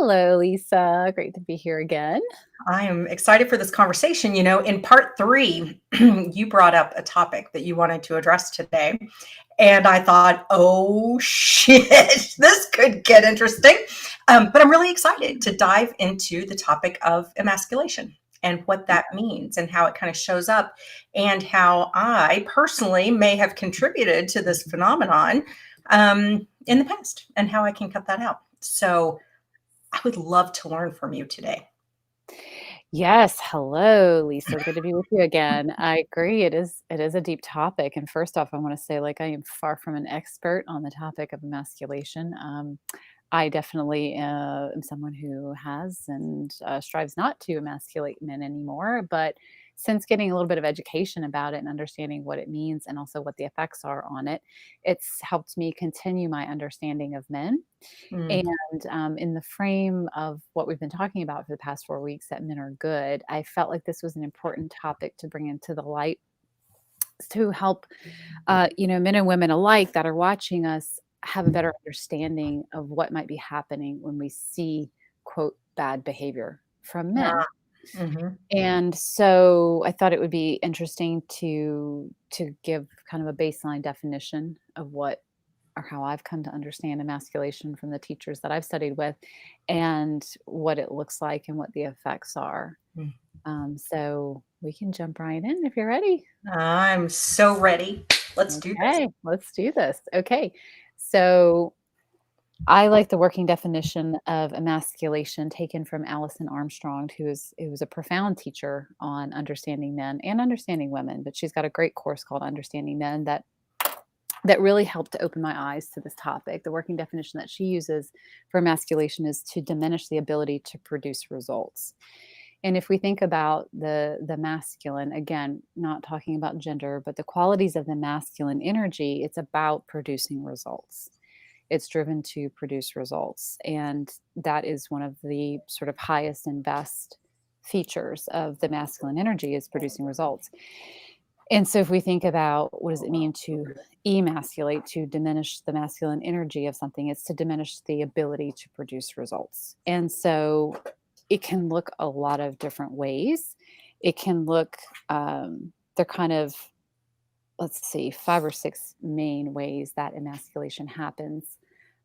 Hello, Lisa. Great to be here again. I am excited for this conversation. In part three, you brought up a topic that you wanted to address today. And I thought, oh shit, this could get interesting. But I'm really excited to dive into the topic of emasculation and what that means and how it kind of shows up and how I personally may have contributed to this phenomenon in the past and how I can cut that out. So I would love to learn from you today. Yes, hello, Lisa. Good to be with you again. I agree. It is a deep topic. And first off, I want to say, like, I am far from an expert on the topic of emasculation. I definitely am someone who has and strives not to emasculate men anymore. But since getting a little bit of education about it and understanding what it means and also what the effects are on it, it's helped me continue my understanding of men. Mm. And in the frame of what we've been talking about for the past 4 weeks, that men are good, I felt like this was an important topic to bring into the light to help, men and women alike that are watching us have a better understanding of what might be happening when we see, quote, bad behavior from men. Ah, mhm. And so I thought it would be interesting to give kind of a baseline definition of what or how I've come to understand emasculation from the teachers that I've studied with and what it looks like and what the effects are. Mm. So we can jump right in if you're ready. I'm so ready. Let's do this. Okay, let's do this. Okay. So I like the working definition of emasculation taken from Alison Armstrong, who was a profound teacher on understanding men and understanding women, but she's got a great course called Understanding Men that really helped to open my eyes to this topic. The working definition that she uses for emasculation is to diminish the ability to produce results. And if we think about the masculine, again, not talking about gender, but the qualities of the masculine energy, it's about producing results. It's driven to produce results. And that is one of the sort of highest and best features of the masculine energy is producing results. And so if we think about what does it mean to emasculate, to diminish the masculine energy of something, it's to diminish the ability to produce results. And so it can look a lot of different ways. It can look, they're kind of, let's see, 5 or 6 main ways that emasculation happens.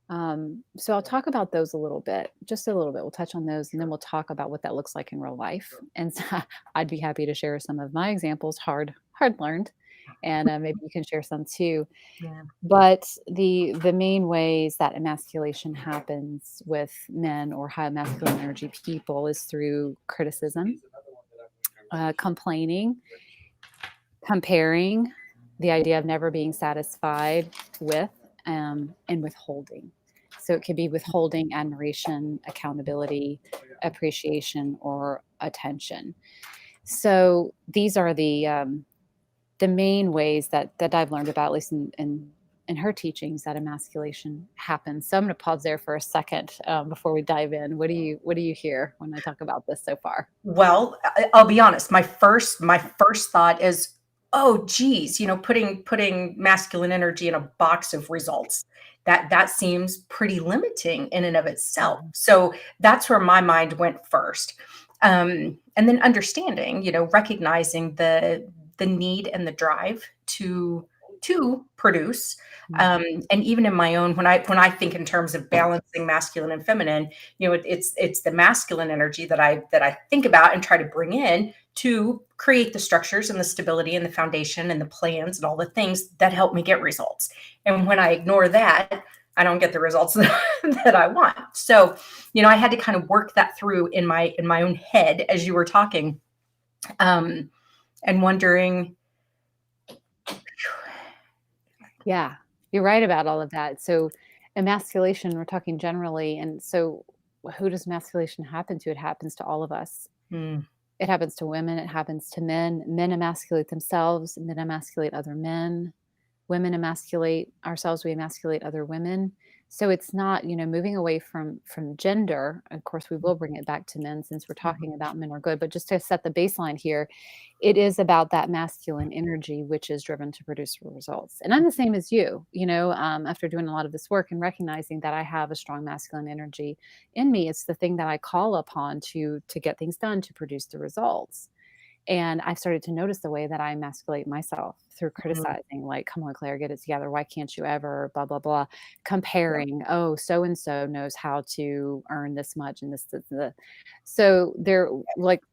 So I'll talk about those a little bit, just a little bit. We'll touch on those and then we'll talk about what that looks like in real life. And so I'd be happy to share some of my examples, hard learned, and maybe you can share some too. Yeah. But the main ways that emasculation happens with men or high masculine energy people is through criticism, complaining, comparing, the idea of never being satisfied with, and withholding. So it could be withholding admiration, accountability, appreciation, or attention. So these are the main ways that I've learned about, at least in her teachings, that emasculation happens. So I'm going to pause there for a second before we dive in. What do you hear when I talk about this so far? Well, I'll be honest. My first thought is, oh, geez, putting masculine energy in a box of results. That seems pretty limiting in and of itself. So that's where my mind went first. And then understanding, recognizing the need and the drive to produce. And even in my own, when I think in terms of balancing masculine and feminine, it's the masculine energy that I think about and try to bring in to create the structures and the stability and the foundation and the plans and all the things that help me get results. And when I ignore that, I don't get the results that I want. So, I had to kind of work that through in my own head as you were talking, and wondering. Yeah, you're right about all of that. So emasculation, we're talking generally, and so who does emasculation happen to? It happens to all of us. Hmm. It happens to women, it happens to men. Men emasculate themselves, men emasculate other men. Women emasculate ourselves, we emasculate other women. So it's not, moving away from gender. Of course, we will bring it back to men since we're Mhm. talking about men are good, but just to set the baseline here, it is about that masculine energy, which is driven to produce results. And I'm the same as you, after doing a lot of this work and recognizing that I have a strong masculine energy in me, it's the thing that I call upon to get things done, to produce the results. And I've started to notice the way that I emasculate myself through Mhm. criticizing, like, "Come on, Claire, get it together. Why can't you ever? Blah, blah, blah." Yeah. Comparing, "Oh, so and so knows how to earn this much and this." So they're like,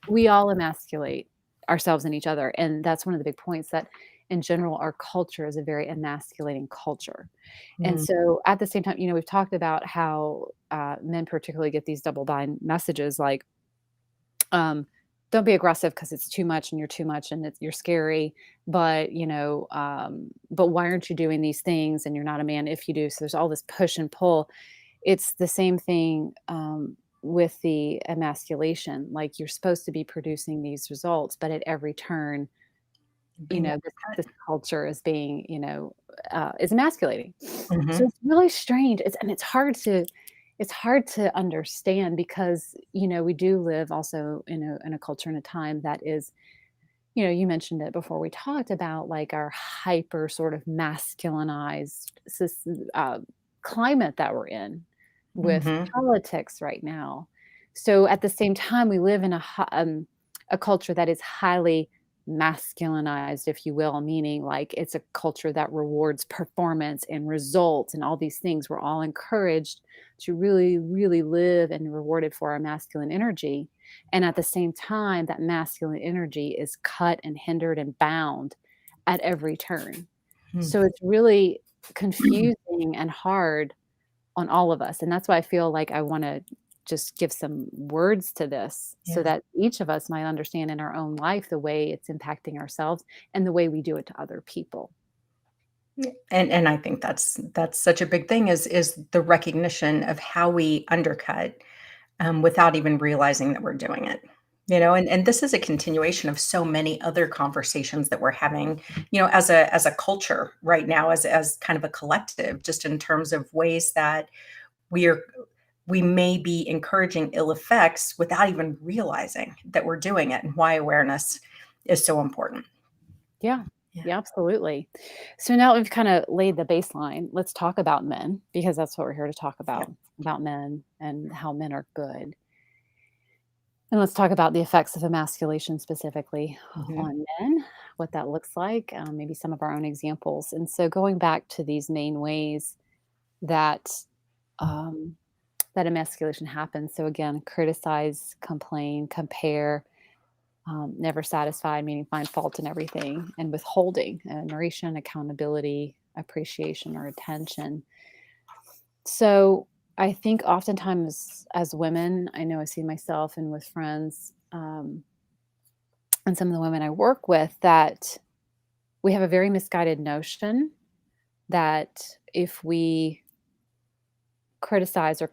we all emasculate ourselves and each other. And that's one of the big points that in general, our culture is a very emasculating culture. And Mm. so at the same time, we've talked about how men particularly get these double bind messages like, um, don't be aggressive because it's too much and you're too much and you're scary. But, but why aren't you doing these things? And you're not a man if you do. So there's all this push and pull. It's the same thing with the emasculation. Like you're supposed to be producing these results, but at every turn, Being this culture is being, is emasculating. So Mhm. it's really strange. It's hard to understand because, we do live also in a culture and a time that is, you mentioned it before we talked about like our hyper sort of masculinized climate that we're in with Mhm. politics right now. So at the same time, we live in a culture that is highly masculinized, if you will, meaning like it's a culture that rewards performance and results and all these things. We're all encouraged to really, really live and rewarded for our masculine energy. And at the same time, that masculine energy is cut and hindered and bound at every turn. Mm. So it's really confusing and hard on all of us. And that's why I feel like I want to just give some words to this so Yeah. that each of us might understand in our own life the way it's impacting ourselves and the way we do it to other people. Yeah, and I think that's such a big thing is the recognition of how we undercut, without even realizing that we're doing it. And this is a continuation of so many other conversations that we're having, as a culture right now, as kind of a collective, just in terms of ways that we are we may be encouraging ill effects without even realizing that we're doing it and why awareness is so important. Yeah. Yeah. Yeah, absolutely. So now we've kind of laid the baseline. Let's talk about men because that's what we're here to talk Yeah. about men and how men are good. And let's talk about the effects of emasculation specifically Mhm. on men, what that looks like, maybe some of our own examples. And so going back to these main ways that um, that emasculation happens. So again, criticize, complain, compare, never satisfied, meaning find fault in everything, and withholding, admiration, accountability, appreciation, or attention. So I think oftentimes as women, I know I see myself and with friends, and some of the women I work with, that we have a very misguided notion that if we criticize or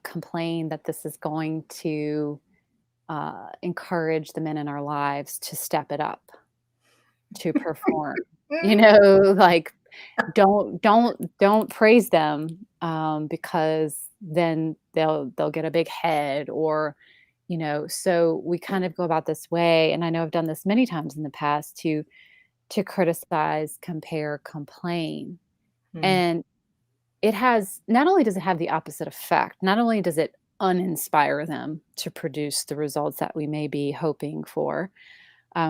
complain, that this is going to encourage the men in our lives to step it up, to perform. Like don't praise them, because then they'll get a big head, or so we kind of go about this way, and I know I've done this many times in the past to criticize, compare, complain. Mm. And it has not only does it have the opposite effect, not only does it uninspire them to produce the results that we may be hoping for,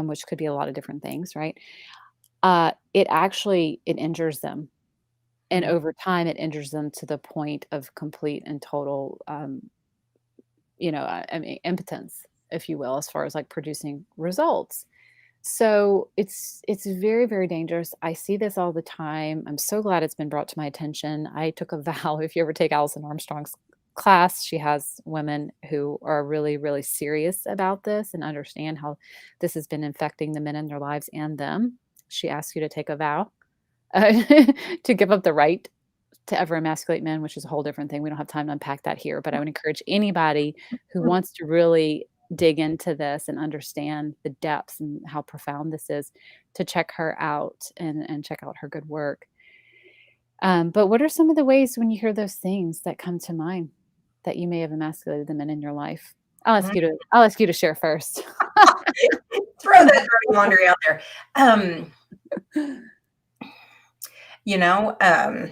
which could be a lot of different things, right? It injures them, and Mm. over time, it injures them to the point of complete and total, I mean, impotence, if you will, as far as like producing results. So it's very, very dangerous. I see this all the time. I'm so glad it's been brought to my attention. I took a vow. If you ever take Alison Armstrong's class, she has women who are really, really serious about this and understand how this has been infecting the men in their lives and them. She asks you to take a vow, uh, to give up the right to ever emasculate men, which is a whole different thing. We don't have time to unpack that here, but I would encourage anybody who wants to really dig into this and understand the depths and how profound this is to check her out and check out her good work. But what are some of the ways when you hear those things that come to mind that you may have emasculated the men in your life? I'll ask you to share first. Throw that dirty laundry out there. Um, you know, I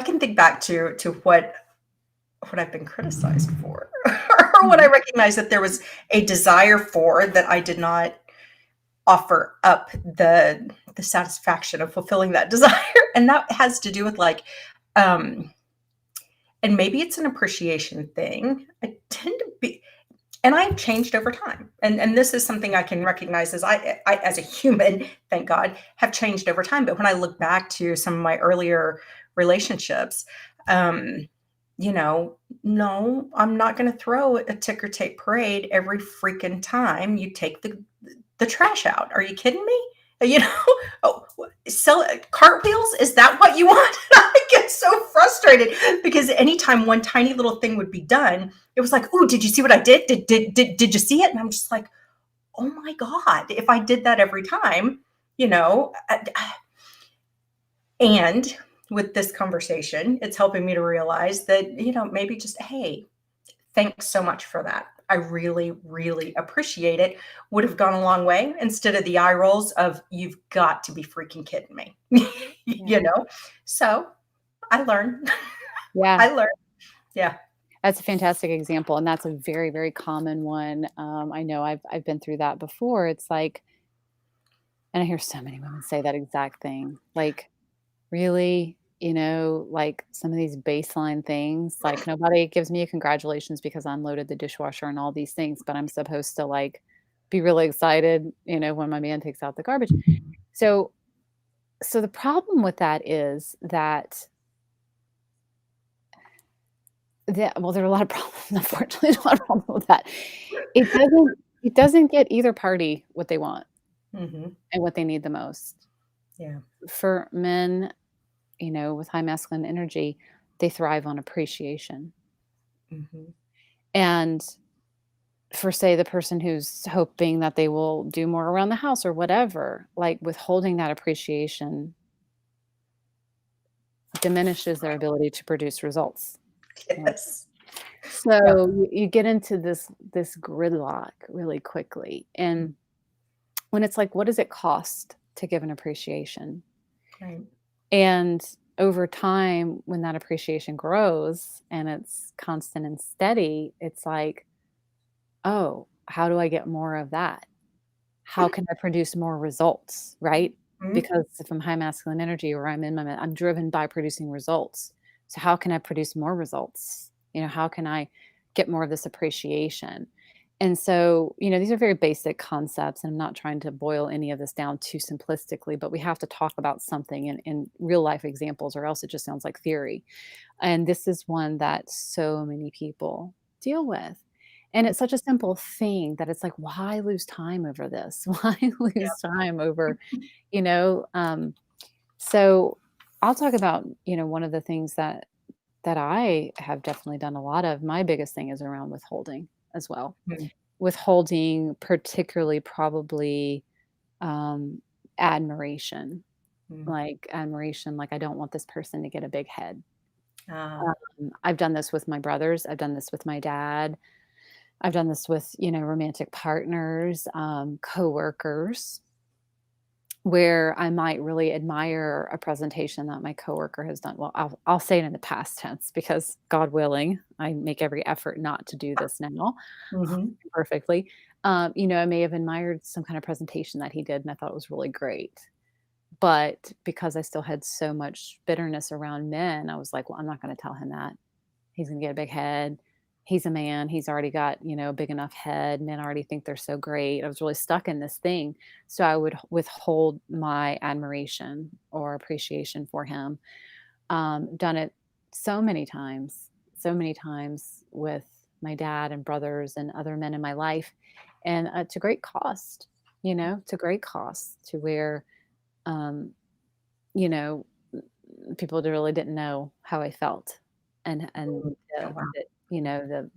can think back to what I've been criticized for, or what I Mhm. recognize that there was a desire for that I did not offer up the satisfaction of fulfilling that desire, and that has to do with like, um, and maybe it's an appreciation thing. I tend to be, and I've changed over time. And this is something I can recognize as I as a human, thank God, have changed over time. But when I look back to some of my earlier relationships, um, no, I'm not going to throw a ticker tape parade every freaking time you take the trash out. Are you kidding me? You know, oh, sell cartwheels? Is that what you want? I get so frustrated because anytime one tiny little thing would be done, it was like, "Ooh, did you see what I did? Did you see it?" And I'm just like, "Oh my god! If I did that every time, you know." And with this conversation, it's helping me to realize that maybe just hey, thanks so much for that. I really, really appreciate it. Would have gone a long way instead of the eye rolls of you've got to be freaking kidding me. Yeah. So I learned. Yeah. I learned. Yeah. That's a fantastic example, and that's a very, very common one. I know I've been through that before. It's like, and I hear so many women say that exact thing. Like, really, like some of these baseline things, like nobody gives me a congratulations because I unloaded the dishwasher and all these things, but I'm supposed to like be really excited, when my man takes out the garbage. So, so the problem with that is that well, there are a lot of problems, unfortunately, there's a lot of problems with that. It doesn't get either party what they want Hmm. and what they need the most. Yeah. For men, with high masculine energy, they thrive on appreciation. Hmm. And for, say, the person who's hoping that they will do more around the house or whatever, like withholding that appreciation diminishes their ability to produce results. Right. Yes. Yeah. So you get into this gridlock really quickly. And when it's like, what does it cost to give an appreciation? Right. And over time, when that appreciation grows and it's constant and steady, it's like, oh, how do I get more of that? How can I produce more results, right? Mhm. Because if I'm high masculine energy or I'm driven by producing results. So how can I produce more results? How can I get more of this appreciation? And so, these are very basic concepts, and I'm not trying to boil any of this down too simplistically, but we have to talk about something in real life examples, or else it just sounds like theory. And this is one that so many people deal with. And it's such a simple thing that it's like, why lose time over this? Why lose time over, you know? Um, so I'll talk about, one of the things that I have definitely done a lot of. My biggest thing is around withholding as well. Mhm. Withholding, particularly probably um, admiration, Mhm. like I don't want this person to get a big head. Ah. I've done this with my brothers. I've done this with my dad. I've done this with, romantic partners, coworkers, where I might really admire a presentation that my coworker has done. Well, I'll say it in the past tense because God willing, I make every effort not to do this now Mhm. perfectly. I may have admired some kind of presentation that he did, and I thought it was really great. But because I still had so much bitterness around men, I was like, well, I'm not going to tell him that. He's gonna get a big head. He's a man. He's already got, a big enough head. Men already think they're so great. I was really stuck in this thing. So I would withhold my admiration or appreciation for him. Done it so many times with my dad and brothers and other men in my life. And to great cost, to great cost to where, um, you know, people really didn't know how I felt and Mhm. Oh, wow.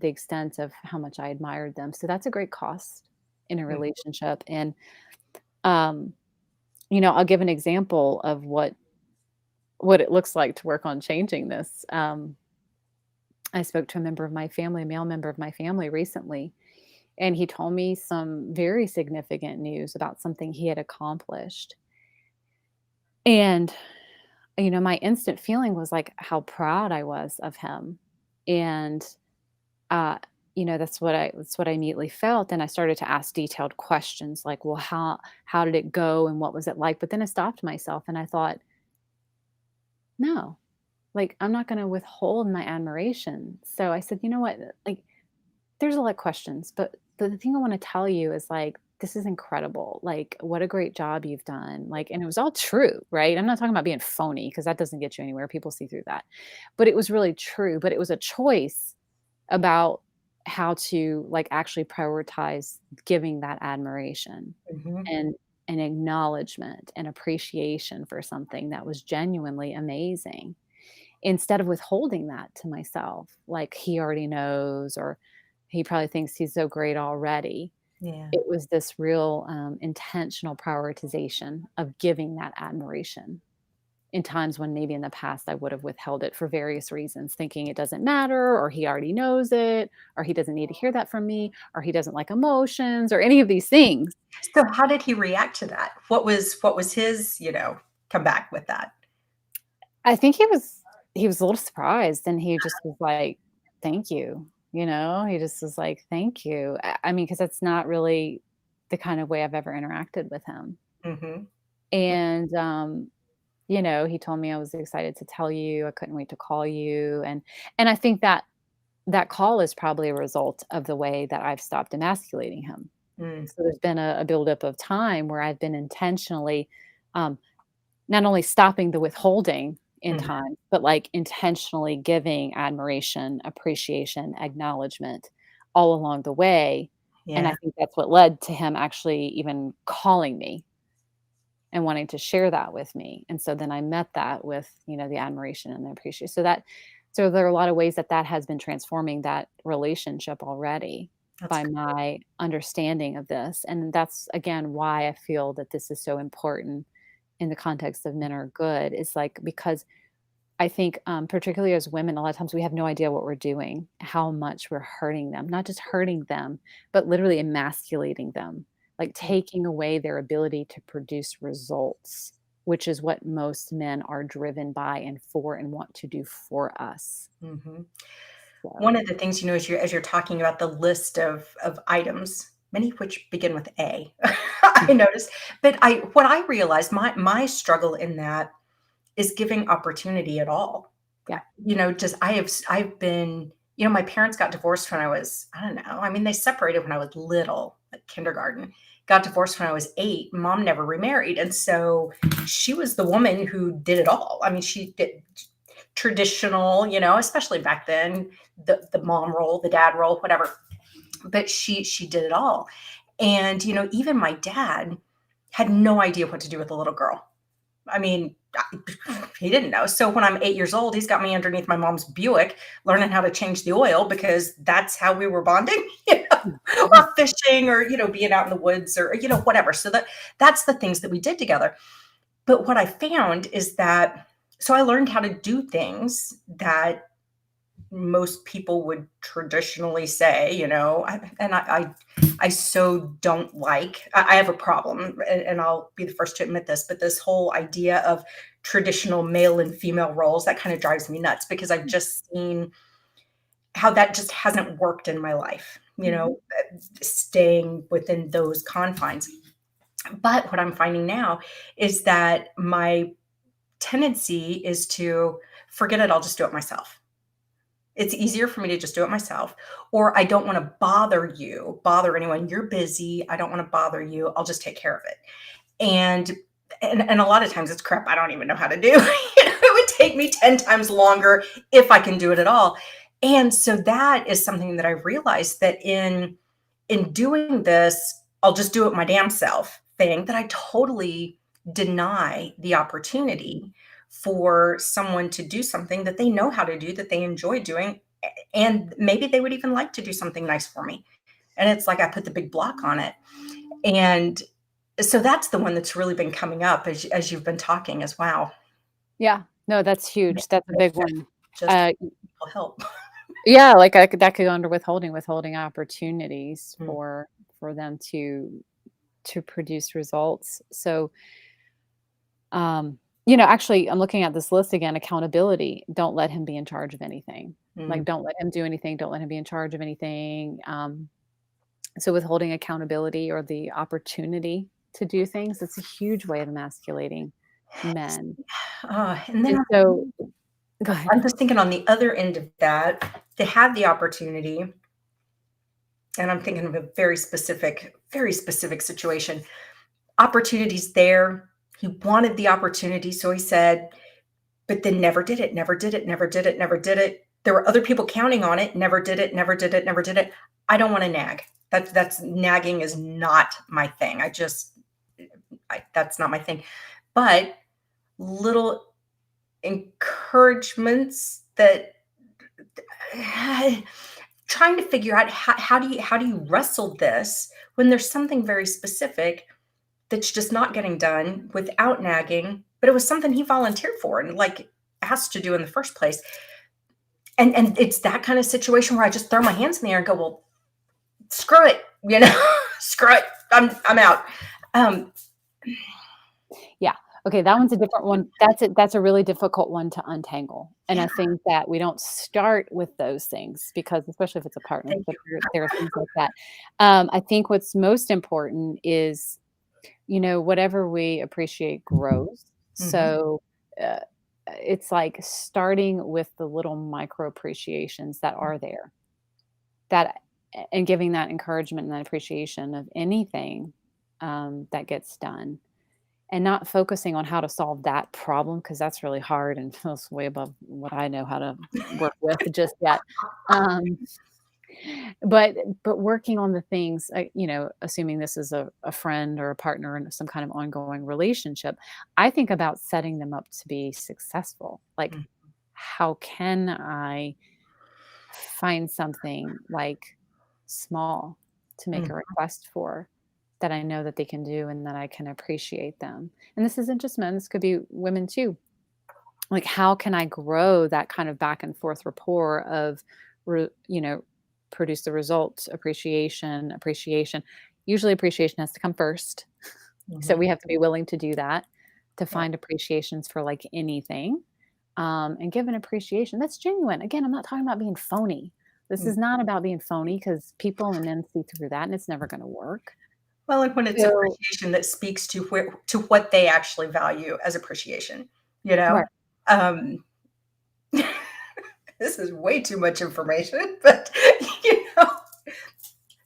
the extent of how much I admired them. So that's a great cost in a Mhm. relationship. And um, I'll give an example of what what it looks like to work on changing this. I spoke to a member of my family, a male member of my family recently, and he told me some very significant news about something he had accomplished. And, my instant feeling was like how proud I was of him. And uh, that's what I immediately felt. And I started to ask detailed questions like, well, how did it go and what was it like? But then I stopped myself and I thought, no, like I'm not gonna withhold my admiration. So I said, you know what? Like there's a lot of questions, but the thing I wanna tell you is, like, this is incredible, like, what a great job you've done, like and it was all true, right? I'm not talking about being phony because that doesn't get you anywhere, people see through that. But it was really true, but it was a choice about how to, like, actually prioritize giving that admiration Mhm. and an acknowledgement and appreciation for something that was genuinely amazing instead of withholding that to myself, like he already knows or he probably thinks he's so great already. Yeah. It was this real intentional prioritization of giving that admiration in times when maybe in the past I would have withheld it for various reasons, thinking it doesn't matter, or he already knows it, or he doesn't need to hear that from me, or he doesn't like emotions, or any of these things. So how did he react to that? What was his, comeback with that? I think he was a little surprised and he just was like, "Thank you." He just was like, "Thank you." I mean, because that's not really the kind of way I've ever interacted with him. Mhm. And, he told me, "I was excited to tell you. I couldn't wait to call you." And I think that that call is probably a result of the way that I've stopped emasculating him. Mm. So there's been a buildup of time where I've been intentionally, um, not only stopping the withholding in Mhm. time, but, like, intentionally giving admiration, appreciation, acknowledgement all along the way, and I Yeah, think that's what led to him actually even calling me and wanting to share that with me, and so then I met that with, the admiration and the appreciation. So there are a lot of ways that that has been transforming that relationship already that's by good. my understanding of this, and that's, again, why I feel that this is so important in the context of men are good, is, like, because I think, particularly as women, a lot of times we have no idea what we're doing, how much we're hurting them, not just hurting them, but literally emasculating them, like taking away their ability to produce results, which is what most men are driven by and for and want to do for us. Mhm. One So, of the things, as you're talking about the list of items, many of which begin with A, I noticed, but I what I realized, my struggle in that is giving opportunity at all. yeah. Just I've been my parents got divorced when I was, I don't know, I mean, they separated when I was little, like kindergarten, got divorced when I was 8, mom never remarried, and so she was the woman who did it all. I mean, she did traditional, especially back then, the mom role, the dad role, whatever, but she did it all. And, even my dad had no idea what to do with a little girl. I mean, he didn't know. So when I'm 8 years old, he's got me underneath my mom's Buick learning how to change the oil because that's how we were bonding, Yeah. or fishing or, being out in the woods or, whatever. So that's the things that we did together. But what I found is that so I learned how to do things that most people would traditionally say, I so don't like. I have a problem, and I'll be the first to admit this. But this whole idea of traditional male and female roles, that kind of drives me nuts because I've just seen how that just hasn't worked in my life. Mhm. Staying within those confines. But what I'm finding now is that my tendency is to forget it. I'll just do it myself. It's easier for me to just do it myself, or I don't wanna bother anyone. You're busy, I don't wanna bother you, I'll just take care of it. And a lot of times it's crap I don't even know how to do. It would take me 10 times longer if I can do it at all. And so that is something that I realized that in doing this, I'll just do it my damn self thing, that I totally deny the opportunity for someone to do something that they know how to do, that they enjoy doing, and maybe they would even like to do something nice for me. And it's like I put the big block on it. And so that's the one that's really been coming up as you've been talking as wow. Yeah. No, that's Yeah, huge. That's a big one. just Uh, will help. yeah, like, I could that could go under withholding opportunities Mm. for them to produce results. So, actually, I'm looking at this list again, accountability. Don't let him be in charge of anything. Mm. Like, don't let him do anything, don't let him be in charge of anything. So withholding accountability or the opportunity to do things, it's a huge way of emasculating men. And then And so go ahead. I'm just thinking on the other end of that, they have the opportunity, and I'm thinking of a very specific situation. Opportunities there. He wanted the opportunity, so he said, but then never did it, never did it, never did it, never did it. There were other people counting on it, never did it, never did it, never did it. I don't want to nag. That's nagging is not my thing. That's not my thing. But little encouragements that trying to figure out how do you wrestle this when there's something very specific that's just not getting done without nagging, but it was something he volunteered for and like asked to do in the first place. And it's that kind of situation where I just throw my hands in the air and go, well, screw it, screw it. I'm out. Um, Yeah. Okay, that one's a different one. That's a really difficult one to untangle. And yeah, I think that we don't start with those things because especially if it's a thank partnership, you. there are things like that. I think what's most important is, whatever we appreciate grows. Hmm. So, uh, it's like starting with the little micro appreciations that are there. That and giving that encouragement and that appreciation of anything, that gets done. And not focusing on how to solve that problem because that's really hard and feels way above what I know how to work with just yet. Um, but but working on the things, assuming this is a friend or a partner in some kind of ongoing relationship, I think about setting them up to be successful. Like, how can I find something, like, small to make a Mm-hmm. request for that I know that they can do and that I can appreciate them. And this isn't just men, this could be women too. Like, how can I grow that kind of back and forth rapport of, re produce the result, appreciation. Usually appreciation has to come first. So Hmm. we have to be willing to do that, to Yeah. find appreciations for, like, anything, and give an appreciation that's genuine. Again, I'm not talking about being phony. This Mm. is not about being phony because people and men see through that, and it's never gonna work. Well, and when it's So appreciation that speaks to what they actually value as appreciation, you right. know? Um, this is way too much information, but, you know,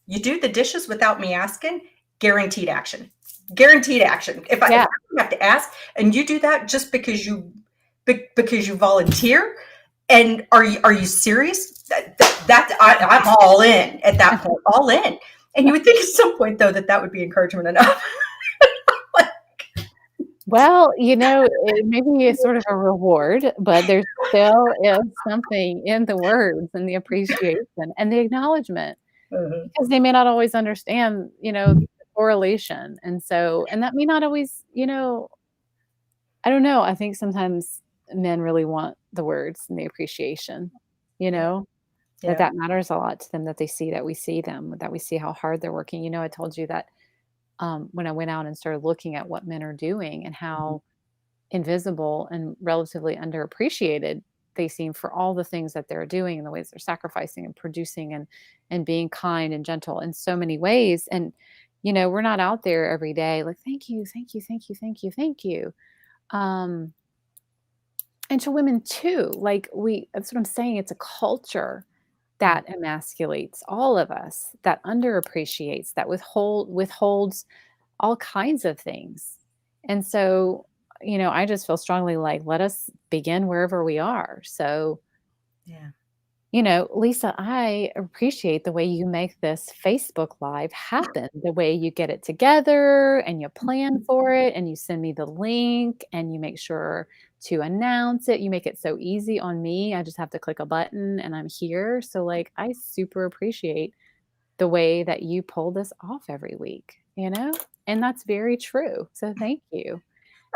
you do the dishes without me asking, guaranteed action. Guaranteed action. If Yeah. I don't have to ask and you do that just because you volunteer, and are you serious? I'm all in at that point, all in. And you would think at some point though that would be encouragement enough. Well, it may be a sort of a reward, but there still is something in the words and the appreciation and the acknowledgement Mhm. because they may not always understand, the correlation. And that may not always, I don't know. I think sometimes men really want the words and the appreciation, you Yeah, know, that yeah. that matters a lot to them, that they see that we see them, that we see how hard they're working. I told you that when I went out and started looking at what men are doing and Mhm. how invisible and relatively underappreciated they seem for all the things that they're doing and the ways they're sacrificing and producing and being kind and gentle in so many ways. And we're not out there every day like thank you, thank you, thank you, thank you, thank you. Um, and to women too, like that's what I'm saying. It's a culture Mm. that emasculates all of us, that underappreciates, that withholds all kinds of things. And so, I just feel strongly like let us begin wherever we are. So, Yeah. Lisa, I appreciate the way you make this Facebook Live happen, the way you get it together and you plan for it and you send me the link and you make sure to announce it. You make it so easy on me. I just have to click a button and I'm here. So, like, I super appreciate the way that you pull this off every week, you know? And that's very true. So, thank you.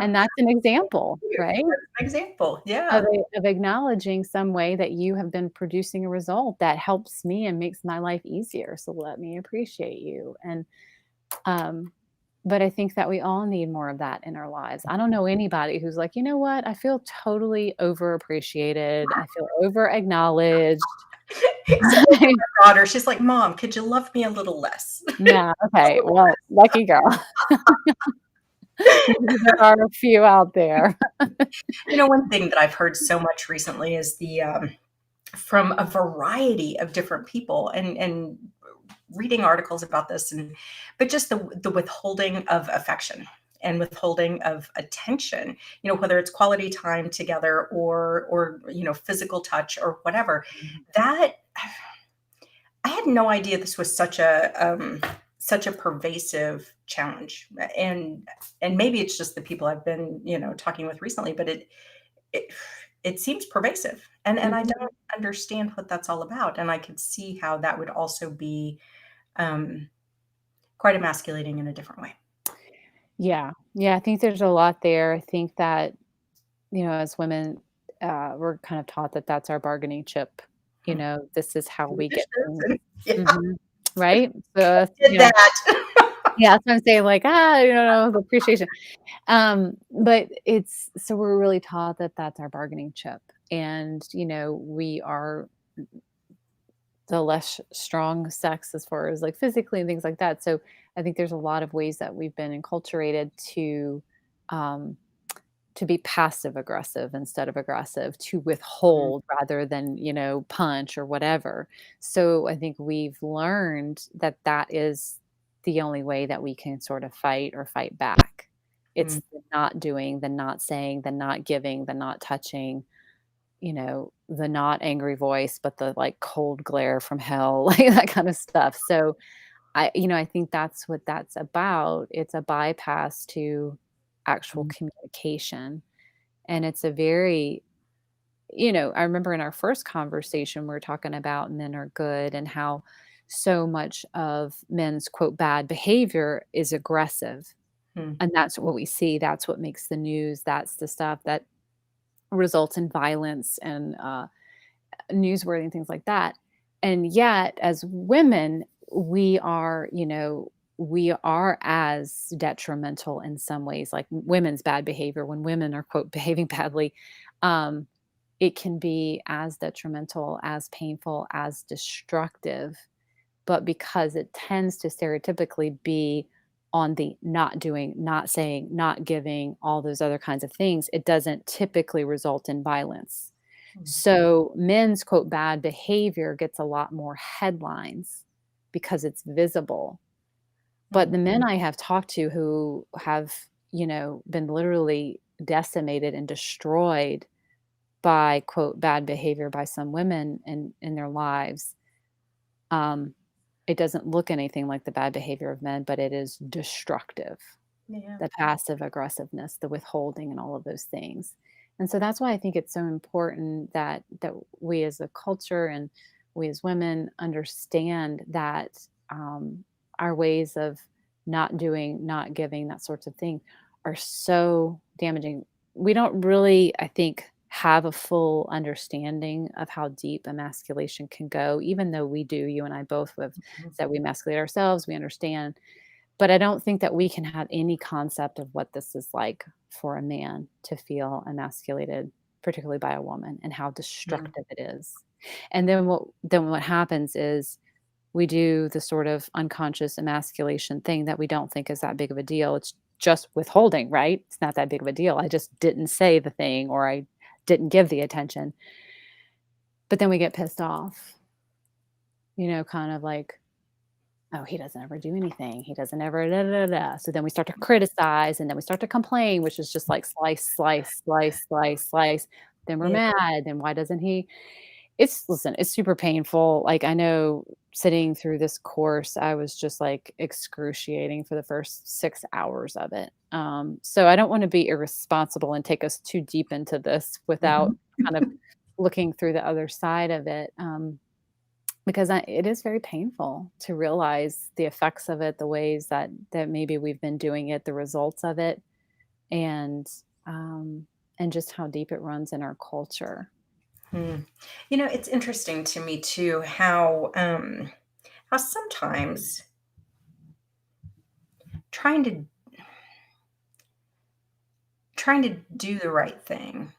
And that's an example, right? That's an example, Of yeah. of acknowledging some way that you have been producing a result that helps me and makes my life easier, so let me appreciate you, and, um, but I think that we all need more of that in our lives. I don't know anybody who's like, "You know what? I feel totally overappreciated. I feel over acknowledged." Same with my daughter, she's like, "Mom, could you love me a little less?" Yeah, A okay, little well, lucky girl. Maybe there are a few out there. one thing that I've heard so much recently is from a variety of different people and reading articles about this but just the withholding of affection and withholding of attention, whether it's quality time together or physical touch or whatever. That I had no idea this was such a pervasive challenge. And maybe it's just the people I've been, talking with recently, but it it seems pervasive, and I Mhm. don't understand what that's all about, and I could see how that would also be, um, quite emasculating in a different way. Yeah. Yeah, I think there's a lot there. I think that, as women, we're kind of taught that that's our bargaining chip. Hmm. This is how we get Dishes things. and yeah, Mhm. Right? So, did that. yeah, that's what I'm saying, like, the appreciation. But it's so we're really taught that that's our bargaining chip, and, we are the less strong sex as far as, like, physically and things like that. So, I think there's a lot of ways that we've been enculturated um to be passive aggressive instead of aggressive, to Mhm, withhold rather than, punch or whatever. So I think we've learned that that is the only way that we can sort of fight or fight back. mm, It's the not doing, the not saying, the not giving, the not touching, the not angry voice, but the like cold glare from hell, like that kind of stuff. So I think that's what that's about. It's a bypass to actual mm, communication. And it's a very, I remember in our first conversation, we were talking about men are good and how so much of men's quote bad behavior is aggressive. mm, And that's what we see. That's what makes the news. That's the stuff that results in violence and newsworthy and things like that. And yet, as women, we are as detrimental in some ways, like women's bad behavior. When women are, quote, behaving badly, um, it can be as detrimental, as painful, as destructive. But because it tends to stereotypically be on the not doing, not saying, not giving, all those other kinds of things, it doesn't typically result in violence. mm, So men's quote bad behavior gets a lot more headlines because it's visible. But mm, the men I have talked to who have, been literally decimated and destroyed by quote bad behavior by some women in their lives, um, it doesn't look anything like the bad behavior of men, but it is destructive. yeah, The passive aggressiveness, the withholding, and all of those things. And so that's why I think it's so important that we as a culture and we as women understand that our ways of not doing, not giving, that sorts of thing are so damaging. We don't really, I think, have a full understanding of how deep emasculation can go, even though we do. You and I both have mhm, said we emasculate ourselves, we understand, but I don't think that we can have any concept of what this is like for a man to feel emasculated, particularly by a woman, and how mm, destructive it is. And then what happens is we do the sort of unconscious emasculation thing that we don't think is that big of a deal. It's just withholding, right? It's not that big of a deal. I just didn't say the thing or I didn't give the attention. But then we get pissed off, kind of like, oh, he doesn't ever do anything. He doesn't ever da, da, da, da. So then we start to criticize and then we start to complain, which is just like slice, slice, slice, slice, slice. Then we're yeah, mad. Then why doesn't he? Listen, it's super painful. Like I know sitting through this course, I was just like excruciating for the first 6 hours of it. So I don't want to be irresponsible and take us too deep into this without mhm, kind of looking through the other side of it. Because it is very painful to realize the effects of it, the ways that maybe we've been doing it, the results of it. and um, and just how deep it runs in our culture. Hmm. It's interesting to me too how sometimes trying to trying to do the right thing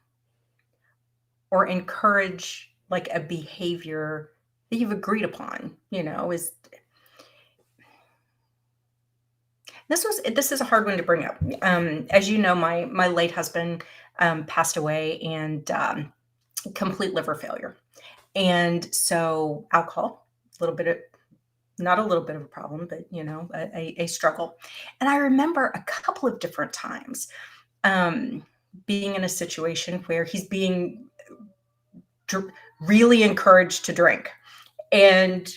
or encourage like a behavior that you've agreed upon, is this is a hard one to bring up. As you know, my late husband passed away and complete liver failure, and so alcohol, a little bit of not a little bit of a problem, but a struggle. And I remember a couple of different times um, being in a situation where he's being dr- really encouraged to drink, and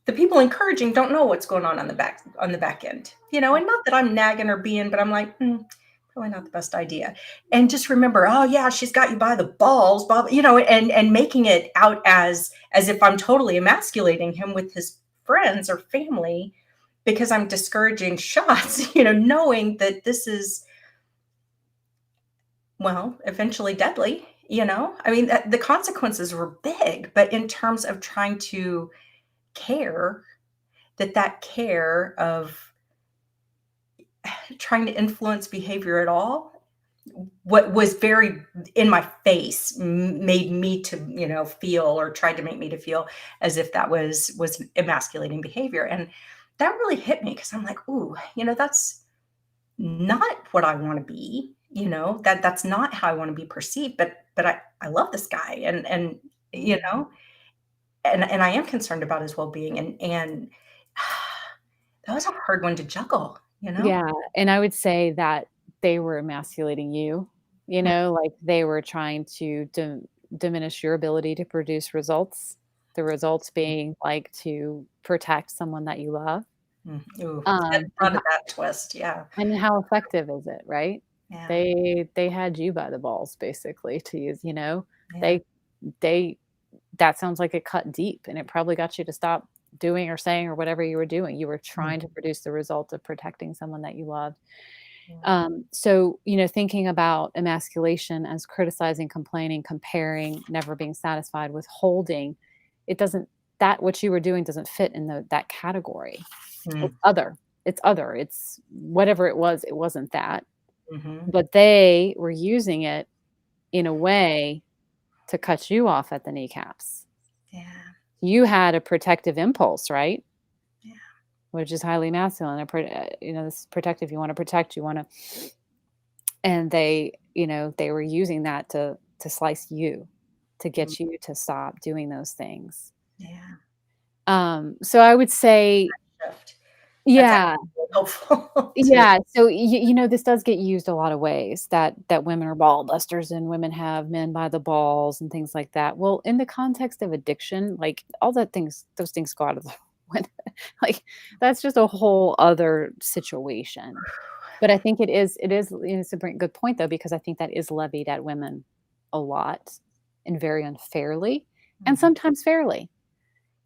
the people encouraging don't know what's going on the back end, and not that I'm nagging or being, but I'm like, probably not the best idea. And just remember, oh yeah, she's got you by the balls, Bob, and making it out as if I'm totally emasculating him with his friends or family because I'm discouraging shots, knowing that this is, well, eventually deadly. I mean, the consequences were big, but in terms of trying to care, that care of trying to influence behavior at all, what was very in my face made me to feel, or tried to make me to feel as if that was emasculating behavior. And that really hit me because I'm like, ooh, that's not what I want to be. That's not how I want to be perceived. But I love this guy, and you know and I am concerned about his well-being, and that was a hard one to juggle. Yeah, and I would say that they were emasculating you, like, they were trying to diminish your ability to produce results, the results being, like, to protect someone that you love, Ooh, hadn't and thought of that twist, yeah, how effective is it, right? yeah, They had you by the balls, basically, to use, yeah, they they that sounds like it cut deep, and it probably got you to stop doing or saying or whatever you were doing. You were mm, trying to produce the result of protecting someone that you loved. yeah, So, thinking about emasculation as criticizing, complaining, comparing, never being satisfied, withholding, it doesn't that what you were doing doesn't fit in that category. It's mm, other. It's other. It's whatever it wasn't that. mhm, But they were using it in a way to cut you off at the kneecaps. yeah, You had a protective impulse, right? yeah, Which is highly masculine. This is protective. You want to protect. You want to, and they were using that to slice you, to mm, get you to stop doing those things. yeah, So I would say, shift, that's yeah, actually really helpful too. yeah. So this does get used a lot of ways that women are ball busters and women have men by the balls and things like that. Well, in the context of addiction, like all those things go out of the window. Like that's just a whole other situation. But I think it's a good point though, because I think that is levied at women a lot and very unfairly and Mhm, sometimes fairly.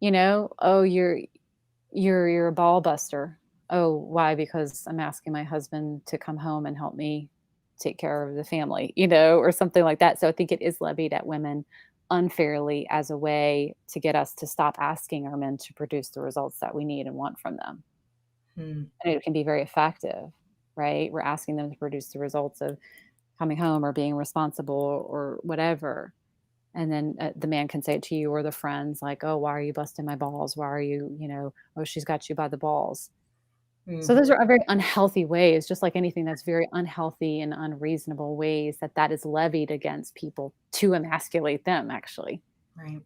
"Oh, you're a ball buster." "Oh, why? Because I'm asking my husband to come home and help me take care of the family," or something like that. So I think it is levied at women unfairly as a way to get us to stop asking our men to produce the results that we need and want from them. mm, And it can be very effective, right? We're asking them to produce the results of coming home or being responsible or whatever. And then the man can say it to you or the friends, like, "Oh, why are you busting my balls? Why are you, oh, she's got you by the balls." So mhm, those are very unhealthy ways, just like anything that's very unhealthy and unreasonable ways that is levied against people to emasculate them, actually, right,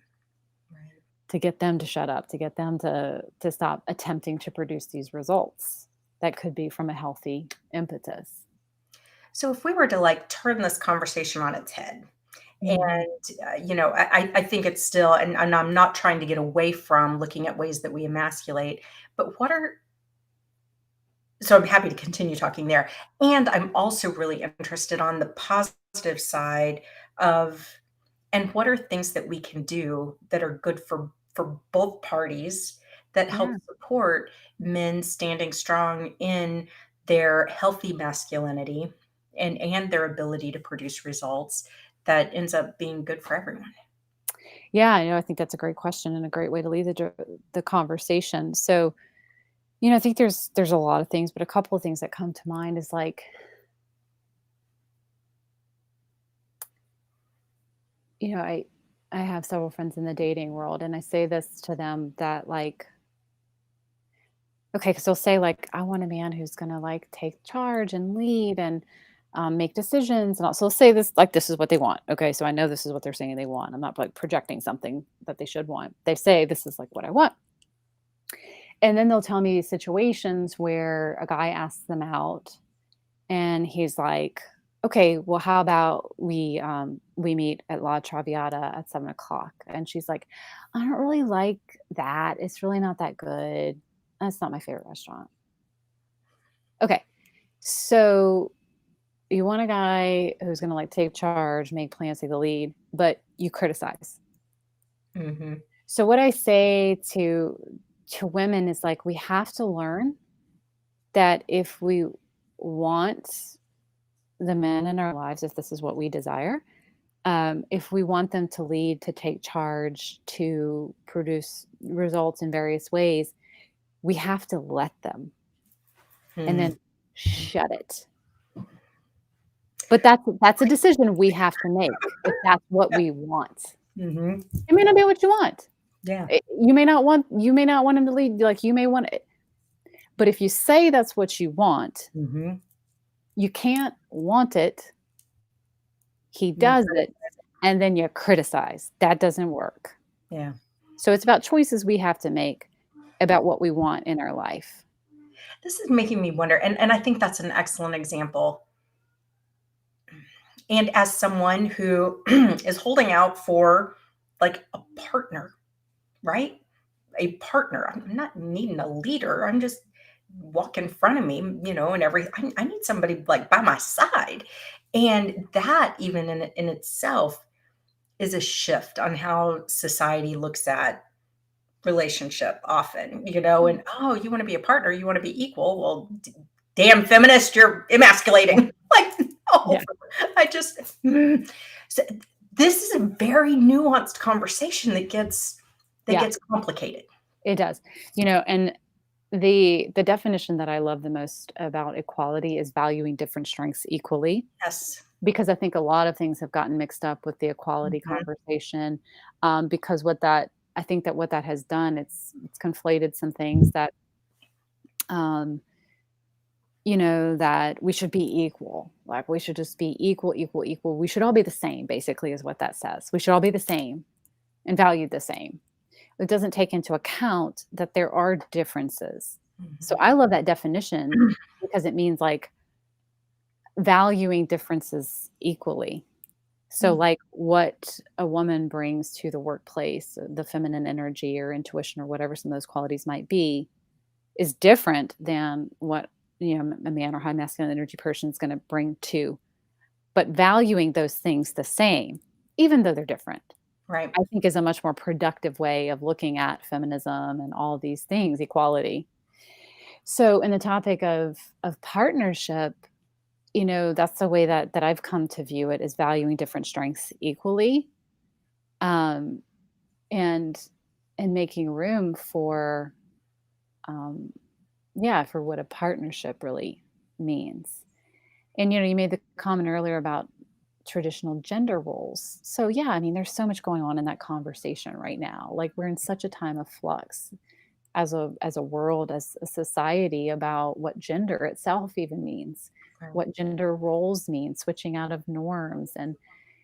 right. to get them to shut up, to get them to stop attempting to produce these results that could be from a healthy impetus. So if we were to, like, turn this conversation on its head, Mhm. and, I think it's still, and I'm not trying to get away from looking at ways that we emasculate, but what are so I'm happy to continue talking there. And I'm also really interested on the positive side of, and what are things that we can do that are good for both parties that help Yeah. support men standing strong in their healthy masculinity, and their ability to produce results that ends up being good for everyone. Yeah, I think that's a great question and a great way to lead the conversation. So, I think there's a lot of things, but a couple of things that come to mind is like, I have several friends in the dating world, and I say this to them that like, okay, because they'll say like, I want a man who's gonna like take charge and lead and make decisions, and also say this like this is what they want. Okay, so I know this is what they're saying they want. I'm not like projecting something that they should want. They say this is like what I want. And then they'll tell me situations where a guy asks them out and he's like, "Okay, well, how about we meet at La Traviata at 7 o'clock?" And she's like, "I don't really like that. It's really not that good. That's not my favorite restaurant." Okay, so you want a guy who's gonna like take charge, make plans, take the lead, but you criticize. Mhm. So what I say to women is like we have to learn that if we want the men in our lives, if this is what we desire, if we want them to lead, to take charge, to produce results in various ways, we have to let them and Mm. then shut it. But that's a decision we have to make if that's what we want. Mhm. It may not be what you want. Yeah. You may not want him to lead, like, you may want it. But if you say that's what you want, Mhm. you can't want it, he You does it, and then you criticize. That doesn't work. Yeah. So it's about choices we have to make about what we want in our life. This is making me wonder, and I think that's an excellent example. And as someone who is holding out for, like, a partner, right? A partner. I'm not needing a leader. I'm just walk in front of me, and I need somebody like by my side. And that even in itself is a shift on how society looks at relationship often, Mm. and oh, you want to be a partner, you want to be equal. Well, damn feminist, you're emasculating. Like, no, Yeah. I just, so this is a very nuanced conversation that Yeah, gets complicated. it does. And the definition that I love the most about equality is valuing different strengths equally, Yes. because I think a lot of things have gotten mixed up with the equality Mhm. conversation, because what that has done, it's conflated some things that, um, that we should be equal. Like, we should just be equal, equal, equal. We should all be the same, basically, is what that says. We should all be the same and valued the same. It doesn't take into account that there are differences. So Mhm. I love that definition because it means, like, valuing differences equally. So, Mm. like, what a woman brings to the workplace, the feminine energy or intuition or whatever some of those qualities might be, is different than what, a man or high masculine energy person is gonna bring to, but valuing those things the same, even though they're different, Right. I think is a much more productive way of looking at feminism and all these things, equality. So in the topic of partnership, that's the way that I've come to view it, is valuing different strengths equally, um, and making room for, um, yeah, for what a partnership really means. And you made the comment earlier about traditional gender roles. So yeah, I mean, there's so much going on in that conversation right now. Like, we're in such a time of flux as a world, as a society, about what gender itself even means, Right. what gender roles mean, switching out of norms. And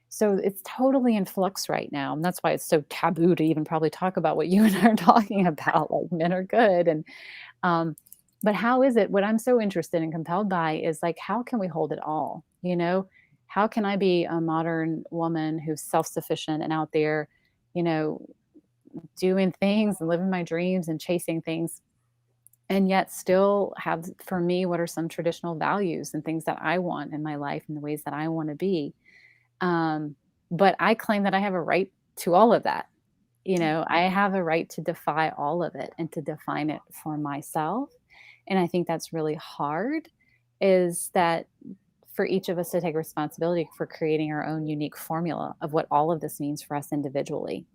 so it's totally in flux right now. And that's why it's so taboo to even probably talk about what you and I are talking about, like men are good. And um, but how is it, what I'm so interested and compelled by is like, how can we hold it all? How can I be a modern woman who's self-sufficient and out there, you know, doing things and living my dreams and chasing things, and yet still have, for me, what are some traditional values and things that I want in my life and the ways that I want to be. Um, but I claim that I have a right to all of that. I have a right to defy all of it and to define it for myself. And I think that's really hard, is that for each of us to take responsibility for creating our own unique formula of what all of this means for us individually,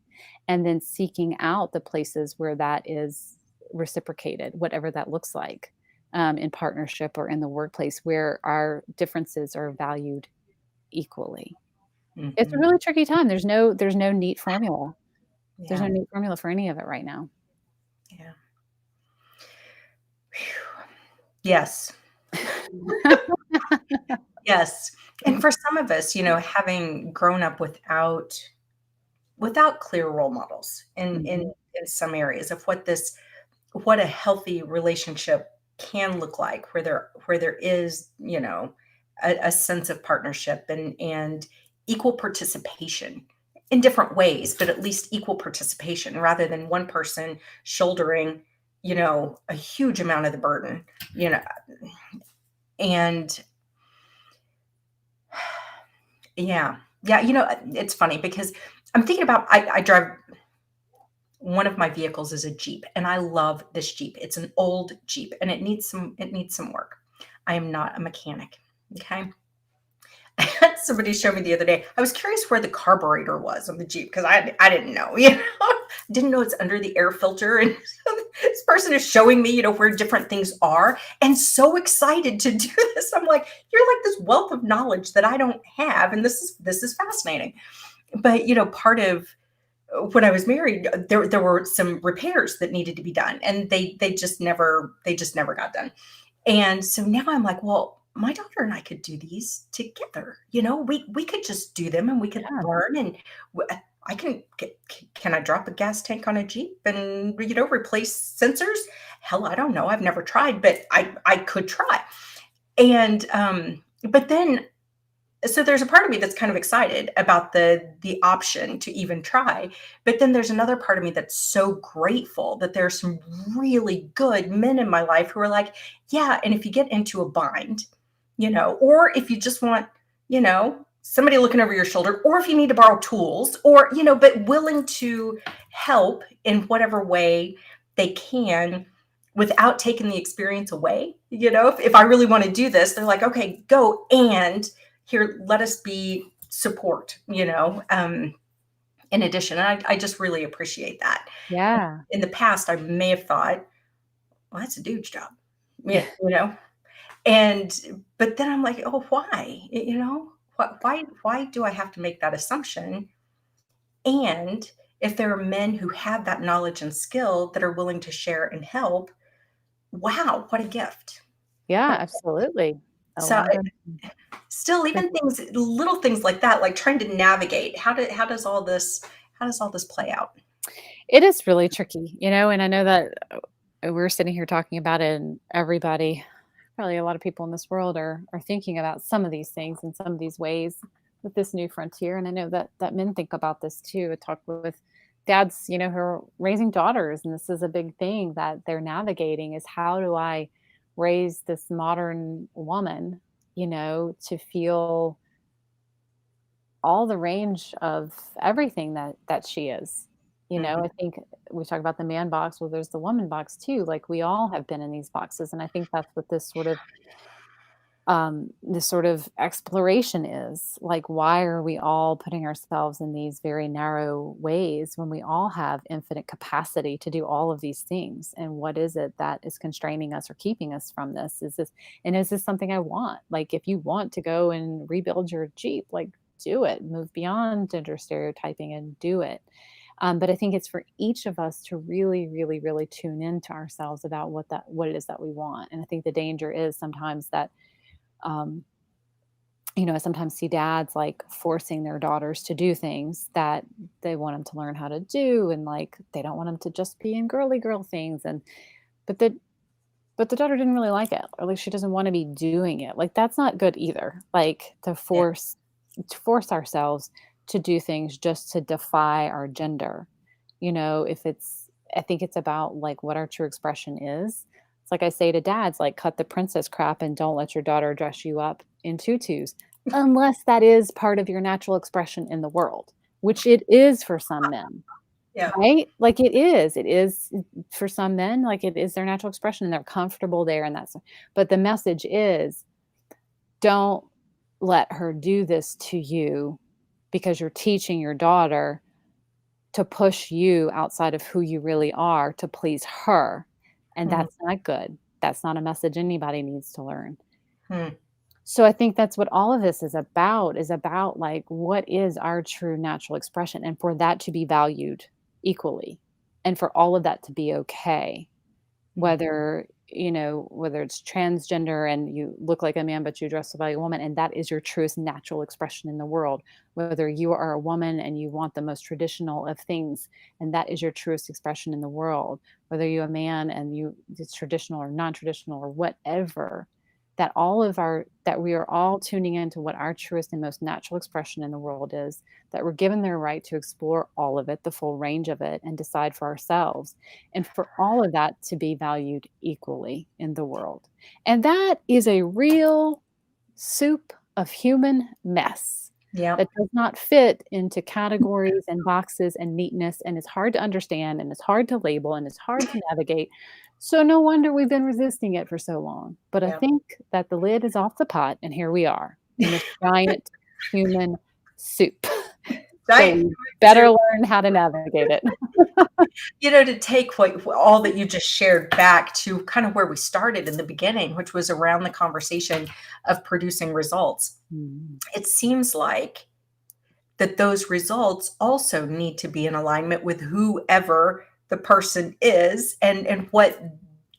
and then seeking out the places where that is reciprocated, whatever that looks like, in partnership or in the workplace where our differences are valued equally. It's a Mhm. really tricky time. There's no neat formula. There's no Yeah. neat formula for any of it right now. Yeah. Phew. Yes. Yes. And for some of us, having grown up without clear role models Mhm. in some areas of what a healthy relationship can look like, where there is, a sense of partnership and equal participation in different ways, but at least equal participation rather than one person shouldering, a huge amount of the burden, you know, and yeah. Yeah, it's funny because I'm thinking about I drive one of my vehicles is a Jeep, and I love this Jeep. It's an old Jeep, and it needs some work. I am not a mechanic, okay? I had somebody show me the other day. I was curious where the carburetor was on the Jeep because I didn't know, didn't know it's under the air filter. And this person is showing me, where different things are, and so excited to do this. I'm like, you're like this wealth of knowledge that I don't have, and this is fascinating. But part of when I was married, there were some repairs that needed to be done, and they just never got done. And so now I'm like, well, my daughter and I could do these together. We could just do them, and we could Yeah. learn. And I can I drop a gas tank on a Jeep and replace sensors? Hell, I don't know. I've never tried, but I could try. And but then so there's a part of me that's kind of excited about the option to even try, but then there's another part of me that's so grateful that there's some really good men in my life who are like, yeah, and if you get into a bind, or if you just want, somebody looking over your shoulder, or if you need to borrow tools, or but willing to help in whatever way they can without taking the experience away. If I really want to do this, they're like, okay, go, and here, let us be support, in addition. And I just really appreciate that. Yeah. In the past, I may have thought, well, that's a dude's job. Yeah, but then I'm like, oh, why? Why do I have to make that assumption? And if there are men who have that knowledge and skill that are willing to share and help, wow, what a gift. Yeah, What a gift. absolutely. A So lot of still, even little things like that, like trying to navigate, how does all this play out? it is really tricky, and I know that we're sitting here talking about it and everybody, probably a lot of people in this world are thinking about some of these things in some of these ways with this new frontier. And I know that men think about this too. I talk with dads, who are raising daughters, and this is a big thing that they're navigating is how do I raise this modern woman, to feel all the range of everything that she is. Mhm, I think we talk about the man box, well, there's the woman box too. Like we all have been in these boxes. And I think that's what this sort of exploration is. Like, why are we all putting ourselves in these very narrow ways when we all have infinite capacity to do all of these things? And what is it that is constraining us or keeping us from this? Is this something I want? Like, if you want to go and rebuild your Jeep, like, do it, move beyond gender stereotyping and do it. But I think it's for each of us to really, really, really tune into ourselves about what it is that we want. And I think the danger is sometimes that um, I sometimes see dads like forcing their daughters to do things that they want them to learn how to do, and like they don't want them to just be in girly girl things. And but the daughter didn't really like it, or like she doesn't want to be doing it. Like that's not good either. Like yeah, to force ourselves to do things just to defy our gender. If it's I think it's about like what our true expression is. It's like I say to dads, like cut the princess crap and don't let your daughter dress you up in tutus unless that is part of your natural expression in the world, which it is for some men. yeah, Right? Like it is for some men, like it is their natural expression and they're comfortable there and that's but the message is don't let her do this to you because you're teaching your daughter to push you outside of who you really are to please her, and Mhm, that's not good. That's not a message anybody needs to learn. mm, So I think that's what all of this is about, like, what is our true natural expression, and for that to be valued equally, and for all of that to be okay. mm, Whether, whether it's transgender and you look like a man, but you dress like a woman, and that is your truest natural expression in the world. Whether you are a woman and you want the most traditional of things, and that is your truest expression in the world. Whether you're a man and it's traditional or non-traditional or whatever, that we are all tuning into what our truest and most natural expression in the world is, that we're given their right to explore all of it, the full range of it, and decide for ourselves, and for all of that to be valued equally in the world. And that is a real soup of human mess yep, that does not fit into categories and boxes and neatness, and it's hard to understand, and it's hard to label, and it's hard to navigate. So no wonder we've been resisting it for so long. But I yep. think that the lid is off the pot, and here we are in this giant human soup. So Giant we soup. better learn how to navigate it. To take all that you just shared back to kind of where we started in the beginning, which was around the conversation of producing results. Mm. It seems like that those results also need to be in alignment with whoever the person is and what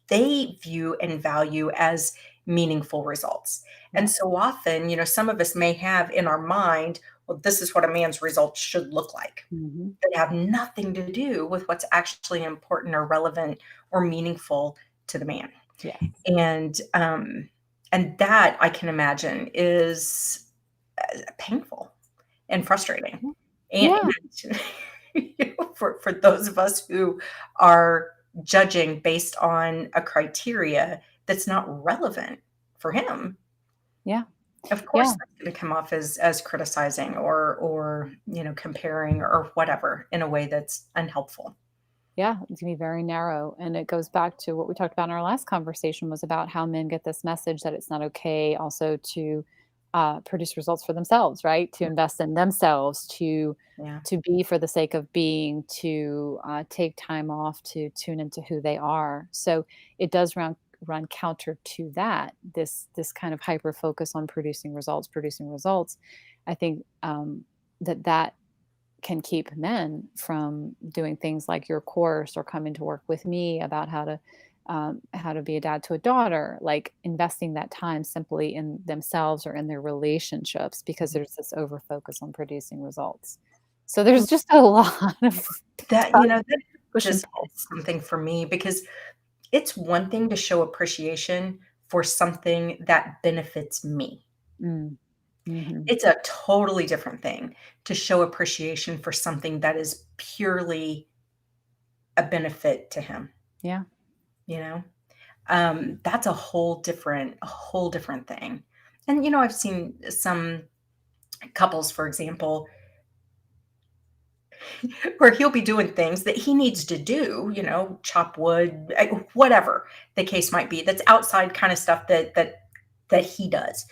they view and value as meaningful results. And Yeah. so often, some of us may have in our mind, well, this is what a man's results should look like, Mhm. that have nothing to do with what's actually important or relevant or meaningful to the man. Yes. And that I can imagine is painful and frustrating. Yeah. And Yeah. for those of us who are judging based on a criteria that's not relevant for him, Yeah. of Yeah. course that's going to come off as criticizing or comparing or whatever in a way that's unhelpful. Yeah, it can be very narrow, and it goes back to what we talked about in our last conversation was about how men get this message that it's not okay also to, produce results for themselves, right? To invest in themselves, Yeah. to be for the sake of being, to, take time off to tune into who they are. So, it does run counter to that, this kind of hyper focus on producing results, producing results. I think, that can keep men from doing things like your course or coming to work with me about how to be a dad to a daughter, like investing that time simply in themselves or in their relationships because there's this over focus on producing results. So there's just a lot of That tough that push and just pull. is something for me because it's one thing to show appreciation for something that benefits me. Mm. Mhm. It's a totally different thing to show appreciation for something that is purely a benefit to him, Yeah. you know? That's a whole different thing. And, I've seen some couples, for example, where he'll be doing things that he needs to do, chop wood, whatever the case might be. That's outside kind of stuff that he does.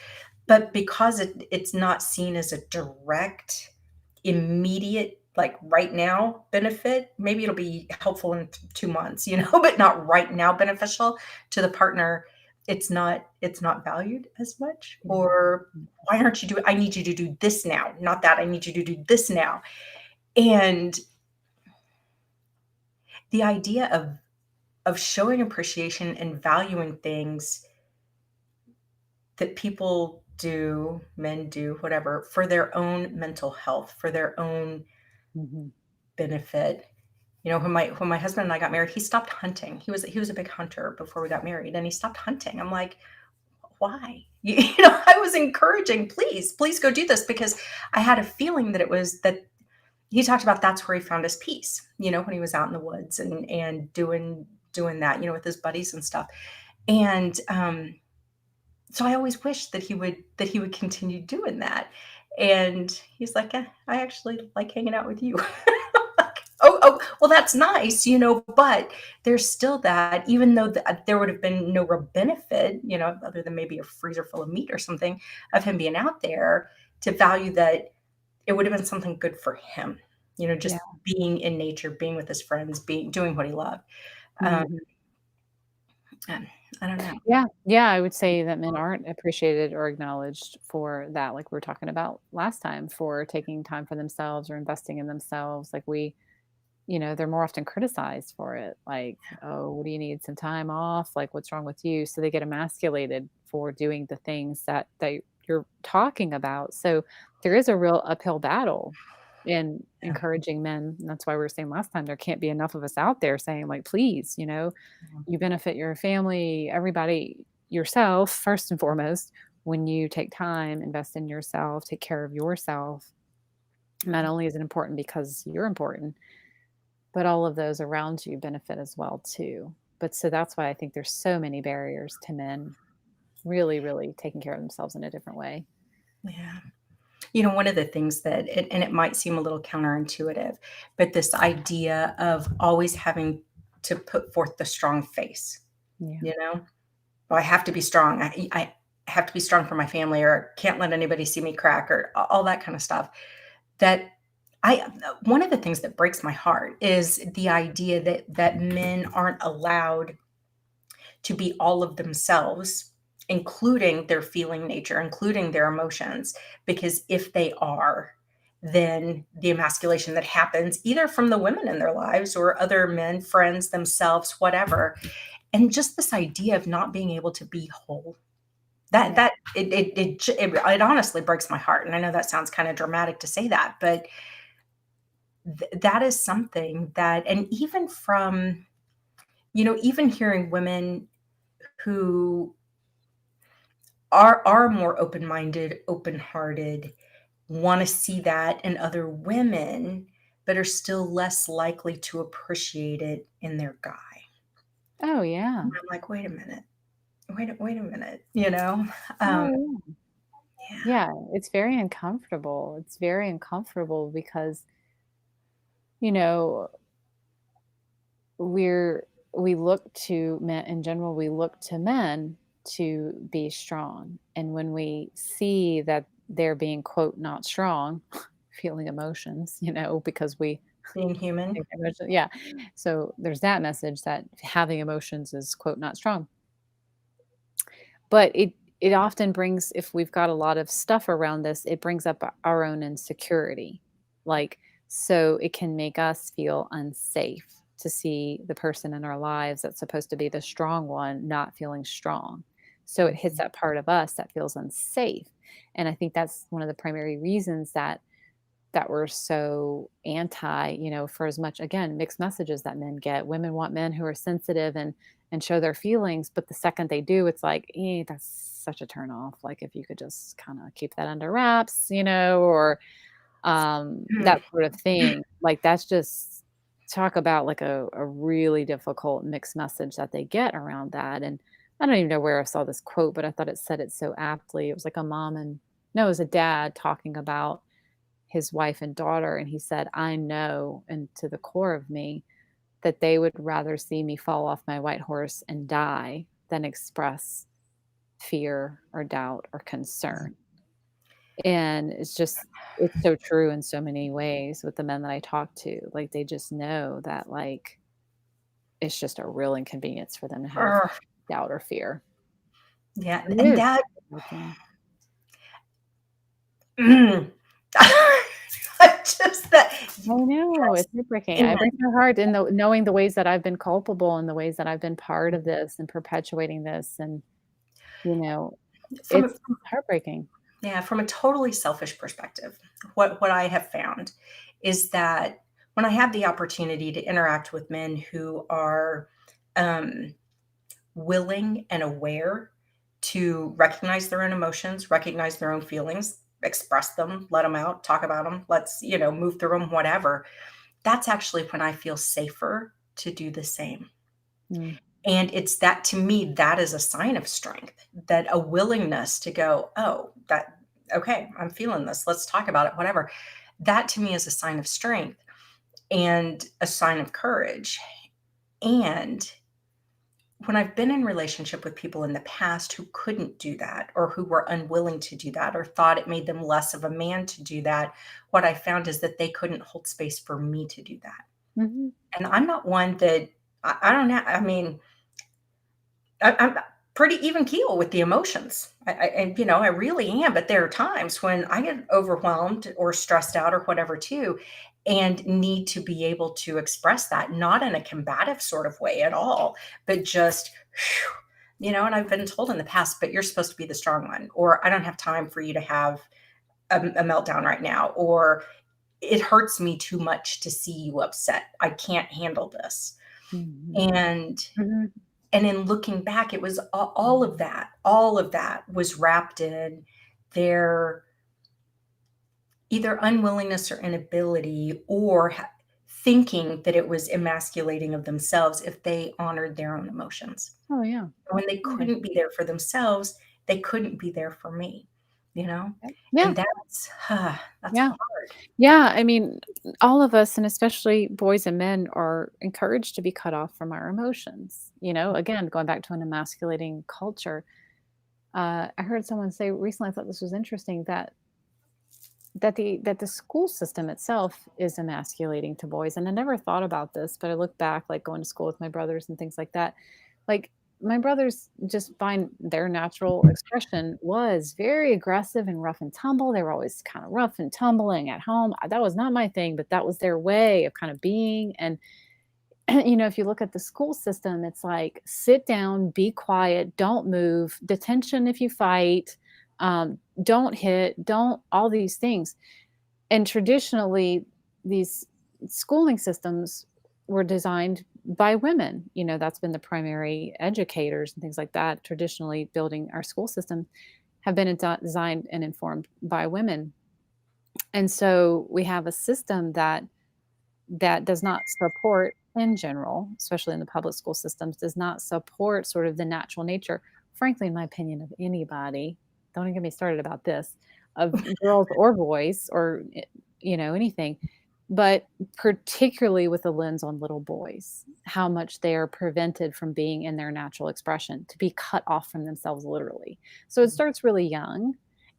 But because it's not seen as a direct, immediate, like right now benefit, maybe it'll be helpful in 2 months, but not right now beneficial to the partner. It's not valued as much. Mhm. Or why aren't you doing? I need you to do this now, not that. I need you to do this now. And the idea of showing appreciation and valuing things that people do, men do, whatever, for their own mental health, for their own Mhm. benefit. When my husband and I got married, he stopped hunting. He was a big hunter before we got married, and he stopped hunting. I'm like, why? I was encouraging, please go do this because I had a feeling that he talked about that's where he found his peace. When he was out in the woods and doing that, with his buddies and stuff. And so I always wished that he would continue doing that. And he's like, I actually like hanging out with you. Like, oh, oh, well, that's nice, but there's still that, even though there would have been no real benefit, other than maybe a freezer full of meat or something, of him being out there, to value that it would have been something good for him, Yeah. just being in nature, being with his friends, doing what he loved. Um, Mhm. and I don't know. Yeah, yeah, I would say that men aren't appreciated or acknowledged for that, like we were talking about last time, for taking time for themselves or investing in themselves. Like they're more often criticized for it. Like, oh, what do you need? Some time off? Like, what's wrong with you? So they get emasculated for doing the things that you're talking about. So there is a real uphill battle in Yeah, encouraging men. And that's why we were saying last time there can't be enough of us out there saying, like, please, yeah, you benefit your family, everybody, yourself, first and foremost, when you take time, invest in yourself, take care of yourself. Not only is it important because you're important, but all of those around you benefit as well too. But so that's why I think there's so many barriers to men really, really taking care of themselves in a different way. yeah. One of the things and it might seem a little counterintuitive, but this idea of always having to put forth the strong face, Yeah. you know? "Well, I have to be strong. I have to be strong for my family, or can't let anybody see me crack," or all that kind of stuff. That I One of the things that breaks my heart is the idea that men aren't allowed to be all of themselves, including their feeling nature, including their emotions. Because if they are, then the emasculation that happens either from the women in their lives or other men, friends, themselves, whatever, and just this idea of not being able to be whole. That Yeah. that it honestly breaks my heart, and I know that sounds kind of dramatic to say that, but that is something that, and even from, even hearing women who are more open-minded, open-hearted, wanna see that in other women, but are still less likely to appreciate it in their guy. Oh, And yeah. I'm like, "Wait a minute. Wait a minute," you know? Um, Oh, yeah. yeah, Yeah, it's very uncomfortable. It's very uncomfortable because, you know, we're we look to men in general, we look to men to be strong. And when we see that they're being, quote, not strong, feeling emotions, because we being human. think emotion, yeah. So there's that message that having emotions is, quote, not strong. But it often brings, if we've got a lot of stuff around this, it brings up our own insecurity. Like, so it can make us feel unsafe to see the person in our lives that's supposed to be the strong one not feeling strong. So it hits Mhm. that part of us that feels unsafe. And I think that's one of the primary reasons that we're so anti, for as much, again, mixed messages that men get. Women want men who are sensitive and show their feelings, but the second they do, it's like, that's such a turn off. Like if you could just kind of keep that under wraps, or Mm. that sort of thing. Like that's just talk about like a really difficult mixed message that they get around that. And I don't even know where I saw this quote, but I thought it said it so aptly. It was like a mom and no, it was a dad talking about his wife and daughter, and he said, "I know, and to the core of me, that they would rather see me fall off my white horse and die than express fear or doubt or concern." And it's so true in so many ways with the men that I talk to. Like, they just know that, like, it's just a real inconvenience for them to have Ugh, doubt or fear. yeah, It and is that heartbreaking. mm. I just that I know, yes, it's heartbreaking. amen. It breaks my heart in the knowing the ways that I've been culpable and the ways that I've been part of this and perpetuating this and, you know, From a it's heartbreaking. Yeah, from a totally selfish perspective, what I have found is that when I have the opportunity to interact with men who are, um, willing and aware to recognize their own emotions, recognize their own feelings, express them, let them out, talk about them, let's, move through them, whatever. That's actually when I feel safer to do the same. Mm, And it's that, to me, that is a sign of strength, that a willingness to go, "Oh, okay, I'm feeling this. Let's talk about it," whatever. That to me is a sign of strength. and a sign of courage. And when I've been in relationship with people in the past who couldn't do that or who were unwilling to do that or thought it made them less of a man to do that, what I found is that they couldn't hold space for me to do that. Mhm. And I'm not one that I don't know. I mean, I'm pretty even keel with the emotions. And I really am. But there are times when I get overwhelmed or stressed out or whatever too, and need to be able to express that, not in a combative sort of way at all, but just, and I've been told in the past, but you're supposed to be the strong one, or I don't have time for you to have a meltdown right now, or it hurts me too much to see you upset. I can't handle this. Mhm. And Mhm. and in looking back, it was all of that was wrapped in their either unwillingness or inability or thinking that it was emasculating of themselves if they honored their own emotions. Oh, yeah. When they Yeah. couldn't be there for themselves, they couldn't be there for me, you know? Yeah. And that's Yeah. hard. Yeah, I mean, all of us, and especially boys and men, are encouraged to be cut off from our emotions. Again, going back to an emasculating culture. I heard someone say recently, I thought this was interesting, that the school system itself is emasculating to boys. And I never thought about this, but I look back, like going to school with my brothers and things like that. Like, my brothers just find their natural expression was very aggressive and rough and tumble. They were always kind of rough and tumbling at home. That was not my thing, but that was their way of kind of being. And if you look at the school system, it's like sit down, be quiet, don't move, detention if you fight, don't hit, don't all these things. And traditionally, these schooling systems were designed by women. That's been the primary educators and things like that. Traditionally, building our school system have been designed and informed by women. And so we have a system that does not support, in general, especially in the public school systems, does not support sort of the natural nature, frankly, in my opinion, of anybody. Don't even get me started about this, of girls or boys or anything, but particularly with a lens on little boys, how much they are prevented from being in their natural expression, to be cut off from themselves literally. So it starts really young.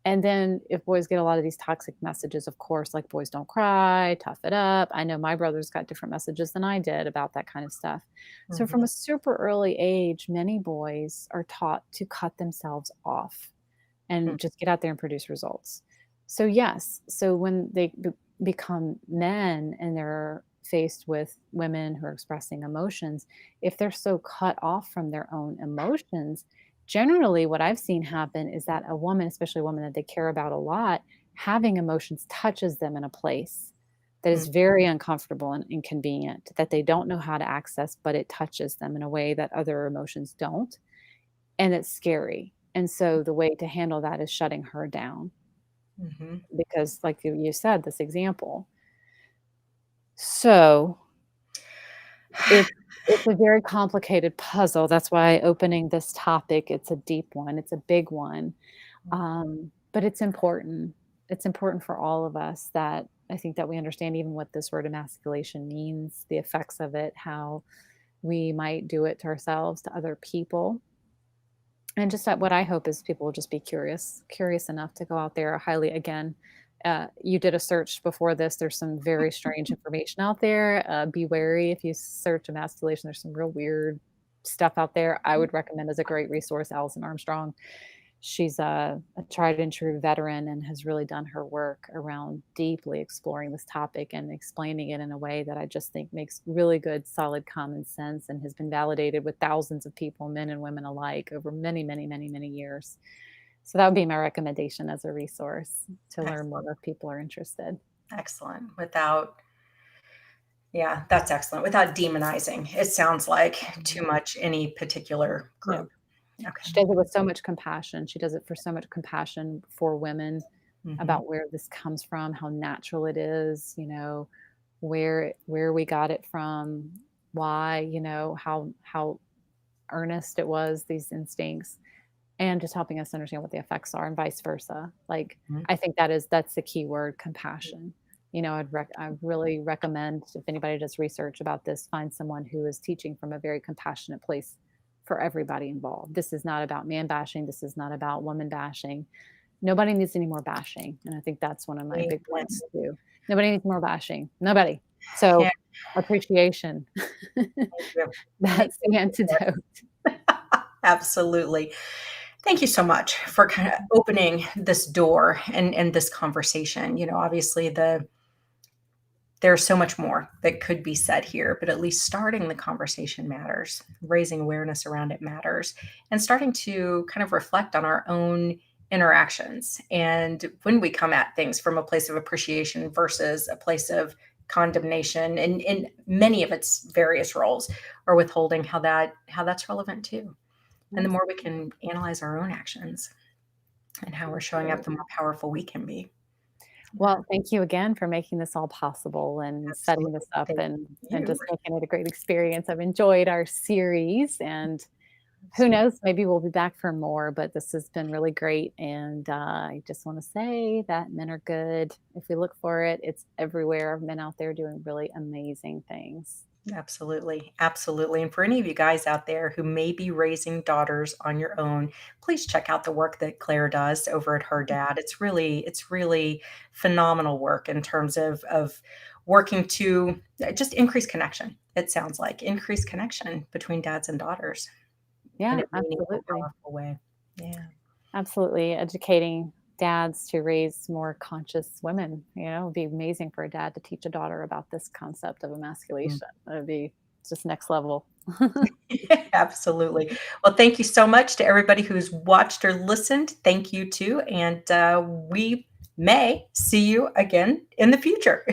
And then if boys get a lot of these toxic messages, of course, like boys don't cry, tough it up. I know my brothers got different messages than I did about that kind of stuff. So from Mhm, a super early age, many boys are taught to cut themselves off mm, and just get out there and produce results. So yes, so when they become men and they're faced with women who are expressing emotions, if they're so cut off from their own emotions, generally what I've seen happen is that a woman, especially a woman that they care about a lot, having emotions touches them in a place that mm, is very uncomfortable and inconvenient, that they don't know how to access, but it touches them in a way that other emotions don't. And it's scary. And so the way to handle that is shutting her down mhm. because, like you said, this example. So it's it's a very complicated puzzle. That's why opening this topic, it's a deep one, it's a big one, but it's important. It's important for all of us that I think that we understand even what this word emasculation means, the effects of it, how we might do it to ourselves, to other people. And just that what I hope is people will just be curious enough to go out there. Highly, again, you did a search before this. There's some very strange information out there. Be wary if you search emasculation. There's some real weird stuff out there. I would recommend as a great resource, Alison Armstrong. She's a tried and true veteran and has really done her work around deeply exploring this topic and explaining it in a way that I just think makes really good, solid common sense and has been validated with thousands of people, men and women alike, over many, many, many, many years. So that would be my recommendation as a resource to learn more Excellent, if people are interested. excellent. Yeah, that's excellent. Without demonizing, it sounds like too Mhm. much any particular Yeah. group. Okay. She does it with so much compassion. She does it for so much compassion for women Mhm, about where this comes from, how natural it is, where we got it from, why, how earnest it was, these instincts, and just helping us understand what the effects are and vice versa. Like, mhm. I think that's the key word, compassion. I really recommend if anybody does research about this, find someone who is teaching from a very compassionate place for everybody involved. This is not about man bashing. This is not about woman bashing. Nobody needs any more bashing, and I think that's one of my big Amen. points too. Nobody needs more bashing. Nobody. So, Yeah, appreciation. thank you. Thank That's the antidote. you. Absolutely. Thank you so much for kind of opening this door and this conversation. Obviously there's so much more that could be said here, but at least starting the conversation matters. Raising awareness around it matters, and starting to kind of reflect on our own interactions. And when we come at things from a place of appreciation versus a place of condemnation, and in many of its various roles, or withholding, how that's relevant too. And the more we can analyze our own actions and how we're showing up, the more powerful we can be. Yeah, Well, thank you again for making this all possible and setting absolutely. this up Thank and you. just making it a great experience. I've enjoyed our series, and who Absolutely. knows, maybe we'll be back for more, but this has been really great, and, I just wanna say that men are good. If we look for it, it's everywhere. Men out there doing really amazing things. Absolutely. Absolutely. And for any of you guys out there who may be raising daughters on your own, please check out the work that Claire does over at her dad. It's really phenomenal work in terms of working to just increase connection. It sounds like increase connection between dads and daughters in Yeah, a meaningful, absolutely. powerful way. Yeah. Absolutely, educating dads to raise more conscious women, it'd be amazing for a dad to teach a daughter about this concept of Mm. emasculation. That would be just next level. Absolutely. Well, thank you so much to everybody who's watched or listened. Thank you too. And we may see you again in the future.